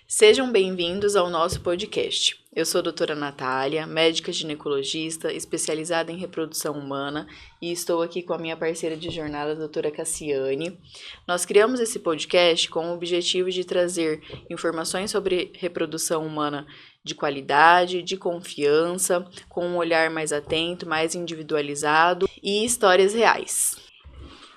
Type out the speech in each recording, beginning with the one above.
Sejam bem-vindos ao nosso podcast. Eu sou a doutora Natália, médica ginecologista, especializada em reprodução humana e estou aqui com a minha parceira de jornada, a doutora Cassiane. Nós criamos esse podcast com o objetivo de trazer informações sobre reprodução humana de qualidade, de confiança, com um olhar mais atento, mais individualizado e histórias reais.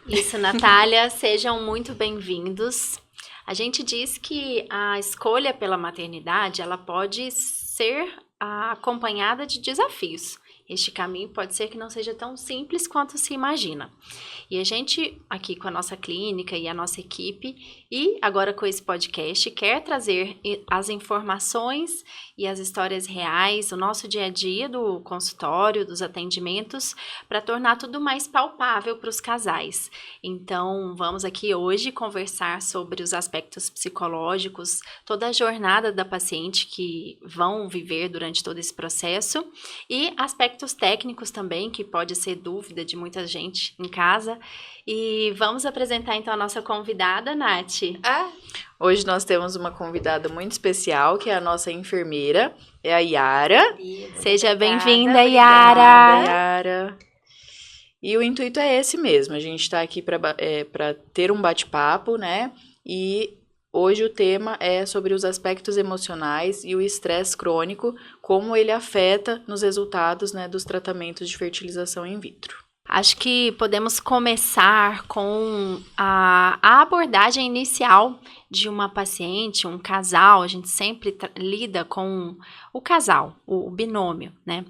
Isso, Natália, sejam muito bem-vindos. A gente diz que a escolha pela maternidade, ela pode ser acompanhada de desafios. Este caminho pode ser que não seja tão simples quanto se imagina. E a gente, aqui com a nossa clínica e a nossa equipe, e agora com esse podcast, quer trazer as informações e as histórias reais, o nosso dia a dia do consultório, dos atendimentos, para tornar tudo mais palpável para os casais. Então, vamos aqui hoje conversar sobre os aspectos psicológicos, toda a jornada da paciente que vão viver durante todo esse processo, e aspectos técnicos também, que pode ser dúvida de muita gente em casa. E vamos apresentar então a nossa convidada, Nath. Hoje nós temos uma convidada muito especial, que é a nossa enfermeira, é a Yara. Seja bem-vinda, Yara. Yara. E o intuito é esse mesmo, a gente está aqui para ter um bate-papo, né? E hoje o tema é sobre os aspectos emocionais e o estresse crônico, como ele afeta nos resultados, né, dos tratamentos de fertilização in vitro. Acho que podemos começar com a abordagem inicial de uma paciente, um casal. A gente sempre lida com o casal, o binômio, né?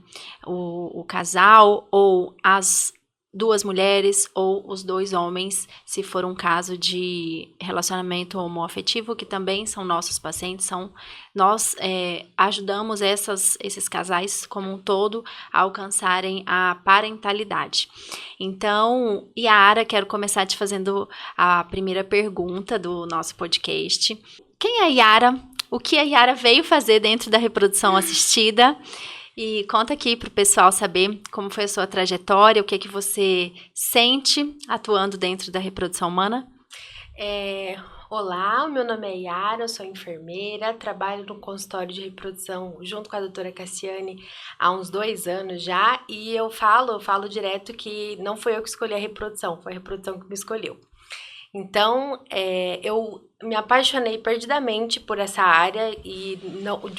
O casal ou as duas mulheres ou os dois homens, se for um caso de relacionamento homoafetivo, que também são nossos pacientes, nós ajudamos esses casais como um todo a alcançarem a parentalidade. Então, Yara, quero começar te fazendo a primeira pergunta do nosso podcast. Quem é a Yara? O que a Yara veio fazer dentro da reprodução assistida? E conta aqui para o pessoal saber como foi a sua trajetória, o que você sente atuando dentro da reprodução humana. Olá, meu nome é Yara, eu sou enfermeira, trabalho no consultório de reprodução junto com a doutora Cassiane há uns 2 anos já, e eu falo direto que não foi eu que escolhi a reprodução, foi a reprodução que me escolheu. Então, eu me apaixonei perdidamente por essa área e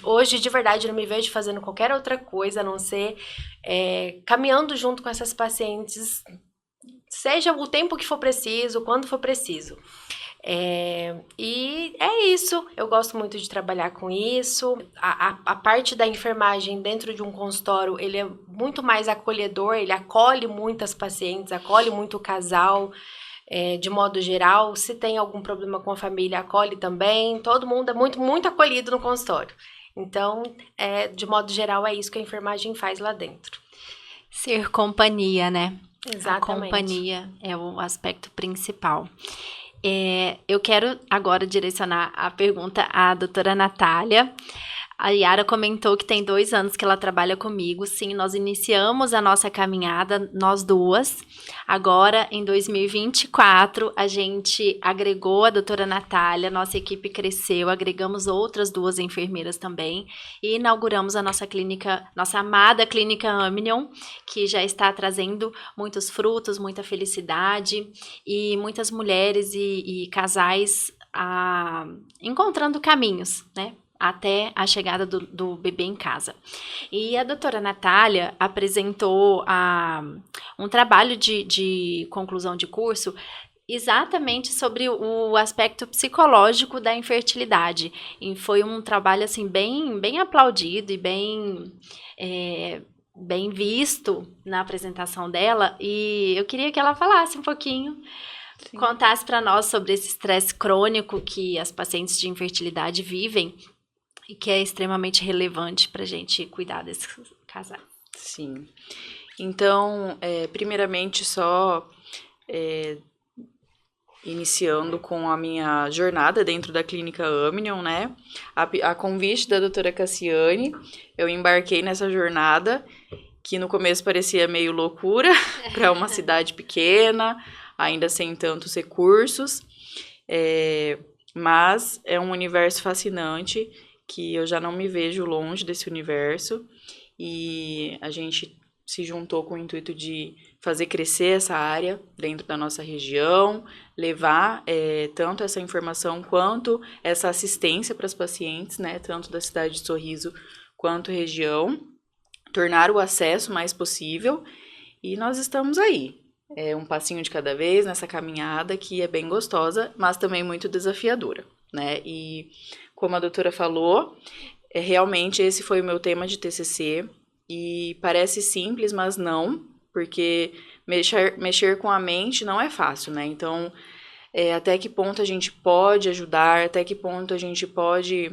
hoje, de verdade, não me vejo fazendo qualquer outra coisa a não ser caminhando junto com essas pacientes, seja o tempo que for preciso, quando for preciso. E é isso, eu gosto muito de trabalhar com isso. A parte da enfermagem dentro de um consultório, ele é muito mais acolhedor, ele acolhe muitas pacientes, acolhe muito o casal. De modo geral, se tem algum problema com a família, acolhe também. Todo mundo é muito, muito acolhido no consultório. Então, de modo geral, é isso que a enfermagem faz lá dentro. Ser companhia, né? Exatamente. A companhia é o aspecto principal. Eu quero agora direcionar a pergunta à doutora Natália. A Yara comentou que tem 2 anos que ela trabalha comigo. Sim, nós iniciamos a nossa caminhada, nós duas. Agora, em 2024, a gente agregou a doutora Natália, nossa equipe cresceu, agregamos outras 2 enfermeiras também e inauguramos a nossa clínica, nossa amada clínica Amnion, que já está trazendo muitos frutos, muita felicidade e muitas mulheres e casais encontrando caminhos, né? Até a chegada do bebê em casa. E a doutora Natália apresentou um trabalho de conclusão de curso exatamente sobre o aspecto psicológico da infertilidade. E foi um trabalho assim, bem aplaudido e bem visto na apresentação dela. E eu queria que ela falasse um pouquinho, sim, contasse para nós sobre esse estresse crônico que as pacientes de infertilidade vivem e que é extremamente relevante para a gente cuidar desses casais. Sim. Então, primeiramente, só iniciando com a minha jornada dentro da clínica Amnion, né? A convite da doutora Cassiane, eu embarquei nessa jornada, que no começo parecia meio loucura, para uma cidade pequena, ainda sem tantos recursos. mas é um universo fascinante que eu já não me vejo longe desse universo e a gente se juntou com o intuito de fazer crescer essa área dentro da nossa região, levar tanto essa informação quanto essa assistência para as pacientes, né, tanto da cidade de Sorriso quanto região, tornar o acesso mais possível e nós estamos aí. É um passinho de cada vez nessa caminhada que é bem gostosa, mas também muito desafiadora, né? E como a doutora falou, realmente esse foi o meu tema de TCC e parece simples, mas não, porque mexer com a mente não é fácil, né? Então, até que ponto a gente pode ajudar, até que ponto a gente pode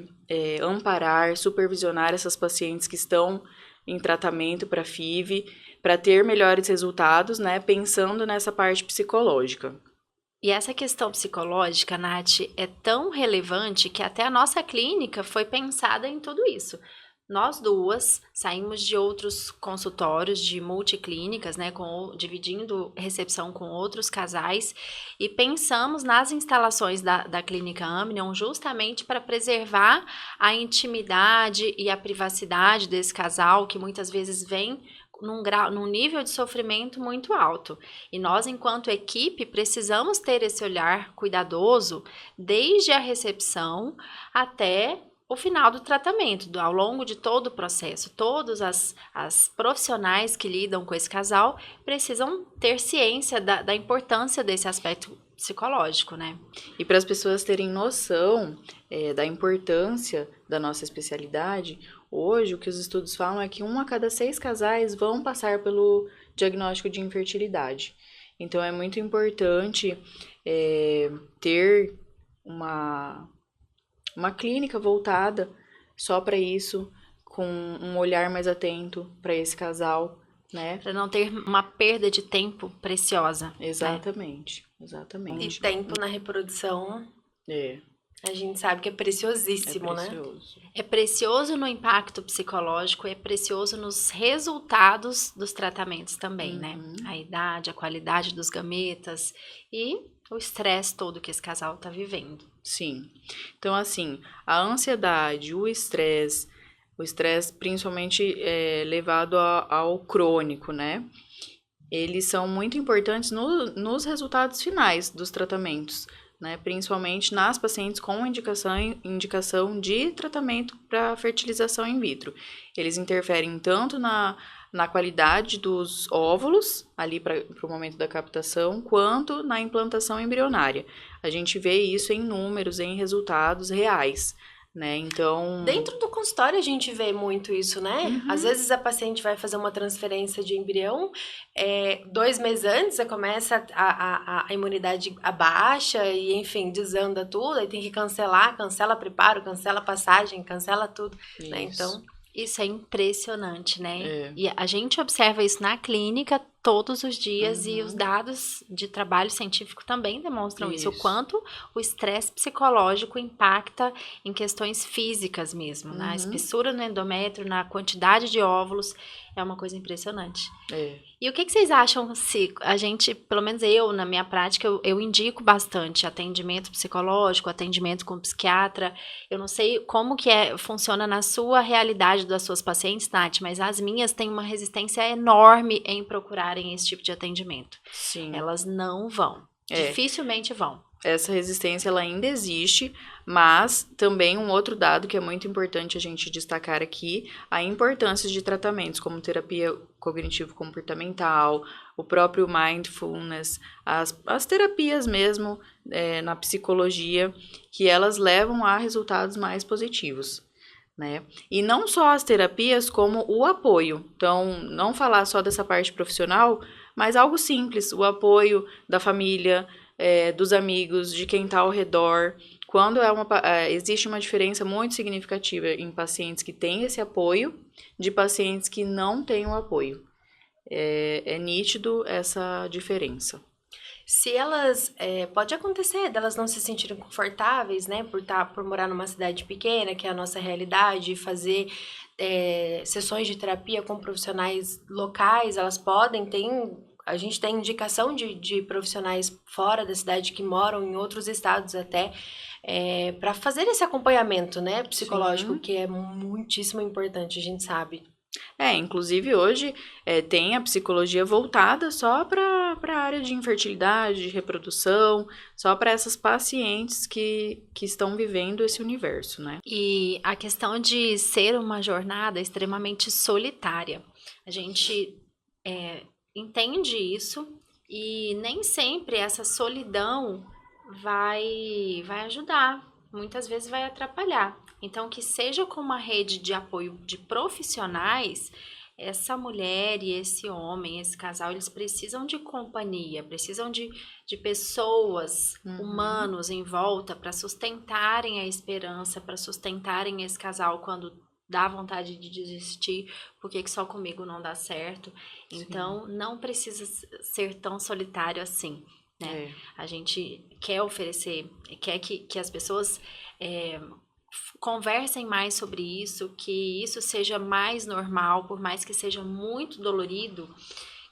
amparar, supervisionar essas pacientes que estão em tratamento para FIV, para ter melhores resultados, né, pensando nessa parte psicológica. E essa questão psicológica, Nath, é tão relevante que até a nossa clínica foi pensada em tudo isso. Nós duas saímos de outros consultórios de multiclínicas, né, dividindo recepção com outros casais e pensamos nas instalações da Clínica Amnion justamente para preservar a intimidade e a privacidade desse casal que muitas vezes vem num nível de sofrimento muito alto. E nós, enquanto equipe, precisamos ter esse olhar cuidadoso desde a recepção até o final do tratamento, ao longo de todo o processo. Todas as profissionais que lidam com esse casal precisam ter ciência da importância desse aspecto psicológico, né? E para as pessoas terem noção da importância da nossa especialidade, hoje o que os estudos falam é que 1 a cada 6 casais vão passar pelo diagnóstico de infertilidade. Então é muito importante ter uma clínica voltada só para isso, com um olhar mais atento para esse casal, né? Para não ter uma perda de tempo preciosa. Exatamente, né? Exatamente. E tempo na reprodução, a gente sabe que é preciosíssimo, né? É precioso no impacto psicológico, é precioso nos resultados dos tratamentos também, né? A idade, a qualidade dos gametas e o estresse todo que esse casal tá vivendo. Sim. Então, assim, a ansiedade, o estresse principalmente levado ao crônico, né? Eles são muito importantes nos resultados finais dos tratamentos, né? Principalmente nas pacientes com indicação de tratamento para fertilização in vitro. Eles interferem tanto na qualidade dos óvulos, ali para o momento da captação, quanto na implantação embrionária. A gente vê isso em números, em resultados reais, né? Então... Dentro do consultório a gente vê muito isso, né? Às vezes a paciente vai fazer uma transferência de embrião, 2 meses antes começa a imunidade abaixa e, enfim, desanda tudo, aí tem que cancela preparo, cancela passagem, cancela tudo, né? Então... Isso é impressionante, né? E a gente observa isso na clínica todos os dias e os dados de trabalho científico também demonstram isso. O quanto o estresse psicológico impacta em questões físicas mesmo, na espessura no endométrio, na quantidade de óvulos, é uma coisa impressionante. E o que vocês acham se a gente, pelo menos eu, na minha prática, eu indico bastante atendimento psicológico, atendimento com psiquiatra. Eu não sei como que funciona na sua realidade das suas pacientes, Nath, mas as minhas têm uma resistência enorme em procurarem esse tipo de atendimento. Sim. Elas não vão. Dificilmente vão. Essa resistência ela ainda existe, mas também um outro dado que é muito importante a gente destacar aqui, a importância de tratamentos como terapia cognitivo-comportamental, o próprio mindfulness, as terapias mesmo na psicologia, que elas levam a resultados mais positivos, né? E não só as terapias, como o apoio. Então, não falar só dessa parte profissional, mas algo simples, o apoio da família, dos amigos, de quem está ao redor. Quando existe uma diferença muito significativa em pacientes que têm esse apoio, de pacientes que não têm o apoio. É nítido essa diferença. Se elas, pode acontecer delas não se sentirem confortáveis, né, por morar numa cidade pequena, que é a nossa realidade, fazer sessões de terapia com profissionais locais, elas podem, A gente tem indicação de profissionais fora da cidade que moram em outros estados até, para fazer esse acompanhamento, né, psicológico, Sim. que é muitíssimo importante, a gente sabe. Inclusive hoje tem a psicologia voltada só para a área de infertilidade, de reprodução, só para essas pacientes que estão vivendo esse universo, né? E a questão de ser uma jornada extremamente solitária. A gente entende isso e nem sempre essa solidão vai ajudar, muitas vezes vai atrapalhar. Então, que seja com uma rede de apoio de profissionais, essa mulher e esse homem, esse casal, eles precisam de companhia, precisam de pessoas, humanos em volta para sustentarem a esperança, para sustentarem esse casal quando dá vontade de desistir, porque que só comigo não dá certo. Então, não precisa ser tão solitário assim, né? A gente quer oferecer, quer que as pessoas conversem mais sobre isso, que isso seja mais normal, por mais que seja muito dolorido,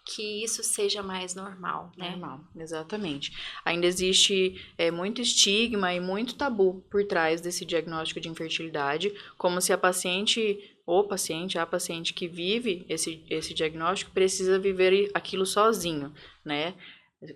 que isso seja mais normal, né? Normal, exatamente. Ainda existe muito estigma e muito tabu por trás desse diagnóstico de infertilidade, como se a paciente que vive esse diagnóstico precisa viver aquilo sozinho, né?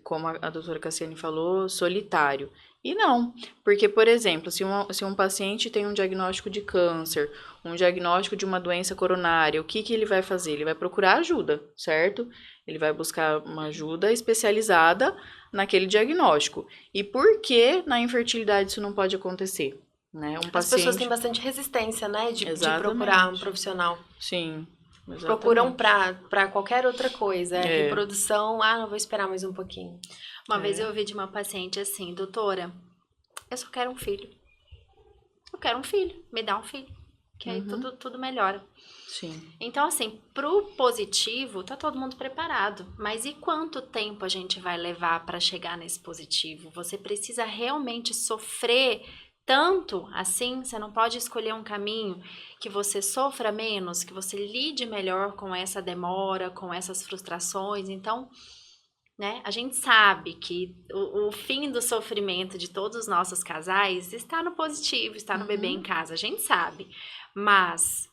Como a doutora Cassiane falou, solitário. E não, porque, por exemplo, se um paciente tem um diagnóstico de câncer, um diagnóstico de uma doença coronária, o que ele vai fazer? Ele vai procurar ajuda, certo? Ele vai buscar uma ajuda especializada naquele diagnóstico. E por que na infertilidade isso não pode acontecer? Né? As pessoas têm bastante resistência, né, de procurar um profissional. Sim, exatamente. Procuram para qualquer outra coisa. Reprodução, não vou esperar mais um pouquinho. Uma vez eu ouvi de uma paciente assim, doutora, eu só quero um filho. Eu quero um filho, me dá um filho. Que aí tudo melhora. Sim. Então, assim, pro positivo, tá todo mundo preparado. Mas e quanto tempo a gente vai levar para chegar nesse positivo? Você precisa realmente sofrer tanto assim? Você não pode escolher um caminho que você sofra menos, que você lide melhor com essa demora, com essas frustrações. Então, né, a gente sabe que o fim do sofrimento de todos os nossos casais está no positivo, está no bebê em casa. A gente sabe. Mas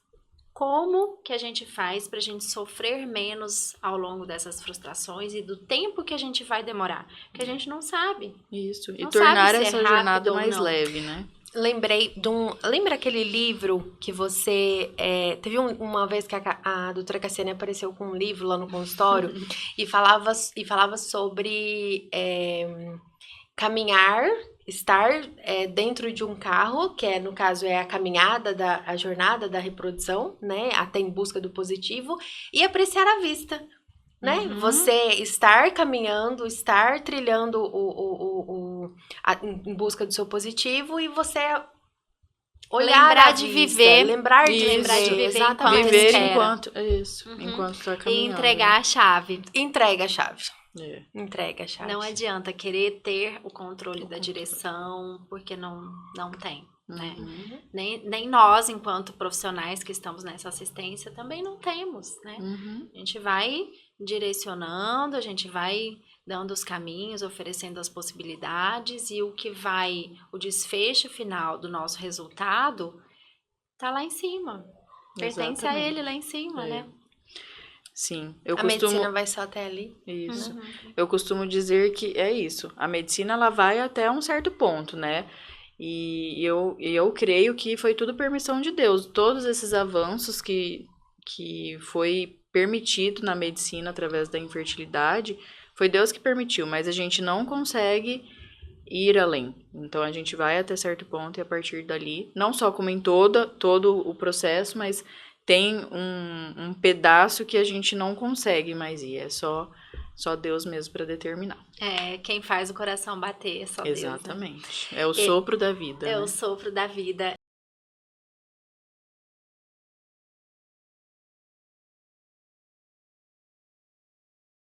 como que a gente faz pra gente sofrer menos ao longo dessas frustrações e do tempo que a gente vai demorar? Porque a gente não sabe. Isso, e Não tornar sabe se essa é jornada rápido ou mais não. leve, né? Lembrei lembra aquele livro que você... teve uma vez que a doutora Cassiane apareceu com um livro lá no consultório e falava sobre caminhar, estar dentro de um carro, que no caso é a caminhada, a jornada da reprodução, né? Até em busca do positivo, e apreciar a vista. Né? Você estar caminhando, estar trilhando em busca do seu positivo e você olhar Lembrar a de vista, viver. lembrar de viver, Exatamente. Viver espera. enquanto está E caminhando. entregar a chave. Entrega a chave. Entrega a chave. Não adianta querer ter o controle da direção, porque não tem. Né? Nem nós, enquanto profissionais que estamos nessa assistência, também não temos, né? A gente vai direcionando, a gente vai dando os caminhos, oferecendo as possibilidades e o desfecho final do nosso resultado tá lá em cima. Pertence a ele lá em cima, né? Sim. Medicina vai só até ali. Isso. Eu costumo dizer que é isso. A medicina, ela vai até um certo ponto, né? E eu creio que foi tudo permissão de Deus. Todos esses avanços que foi permitido na medicina através da infertilidade, foi Deus que permitiu, mas a gente não consegue ir além. Então, a gente vai até certo ponto e a partir dali, não só como em todo o processo, mas tem um pedaço que a gente não consegue mais ir. É só Deus mesmo para determinar. Quem faz o coração bater é só Deus. Exatamente. Né? É o sopro da vida. É o sopro da vida.